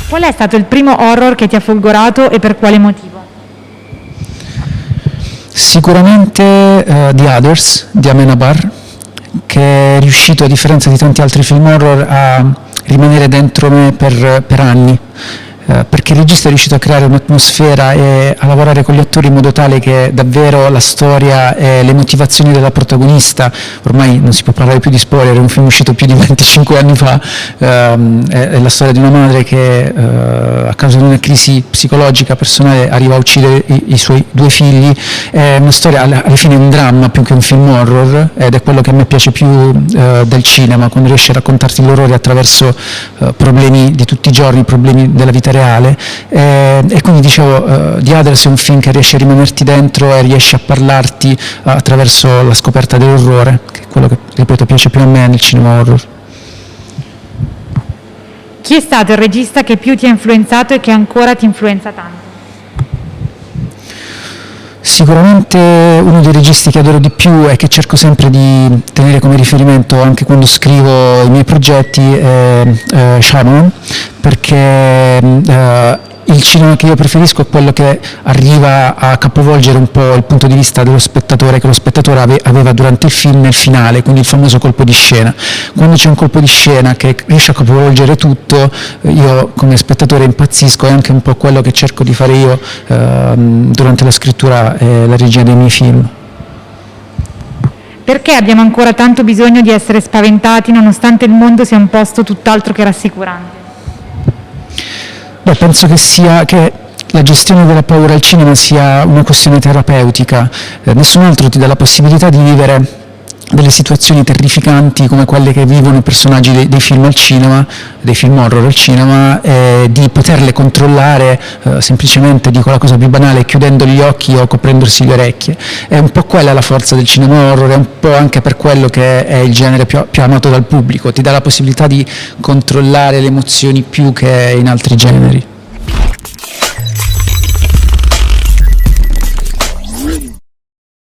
Qual è stato il primo horror che ti ha folgorato e per quale motivo? Sicuramente The Others di Amenabar, che è riuscito, a differenza di tanti altri film horror, a rimanere dentro me per anni, perché il regista è riuscito a creare un'atmosfera e a lavorare con gli attori in modo tale che davvero la storia e le motivazioni della protagonista, ormai non si può parlare più di spoiler, è un film uscito più di 25 anni fa, è la storia di una madre che a causa di una crisi psicologica personale arriva a uccidere i suoi 2 figli. È una storia, alla fine è un dramma più che un film horror, ed è quello che a me piace più del cinema, quando riesce a raccontarti l'orrore attraverso problemi di tutti i giorni, problemi della vita reale, e quindi dicevo, The Others è un film che riesce a rimanerti dentro e riesce a parlarti attraverso la scoperta dell'orrore, che è quello che, ripeto, piace più a me nel cinema horror. Chi è stato il regista che più ti ha influenzato e che ancora ti influenza tanto? Sicuramente uno dei registi che adoro di più e che cerco sempre di tenere come riferimento anche quando scrivo i miei progetti è Shyamalan, perché il cinema che io preferisco è quello che arriva a capovolgere un po' il punto di vista dello spettatore, che lo spettatore aveva durante il film nel finale, quindi il famoso colpo di scena. Quando c'è un colpo di scena che riesce a capovolgere tutto, io come spettatore impazzisco, è anche un po' quello che cerco di fare io durante la scrittura e la regia dei miei film. Perché abbiamo ancora tanto bisogno di essere spaventati nonostante il mondo sia un posto tutt'altro che rassicurante? Penso che la gestione della paura al cinema sia una questione terapeutica. Nessun altro ti dà la possibilità di vivere delle situazioni terrificanti come quelle che vivono i personaggi dei film al cinema, dei film horror al cinema, di poterle controllare semplicemente, dico la cosa più banale, chiudendo gli occhi o coprendosi le orecchie. È un po' quella la forza del cinema horror, è un po' anche per quello che è il genere più amato dal pubblico, ti dà la possibilità di controllare le emozioni più che in altri generi.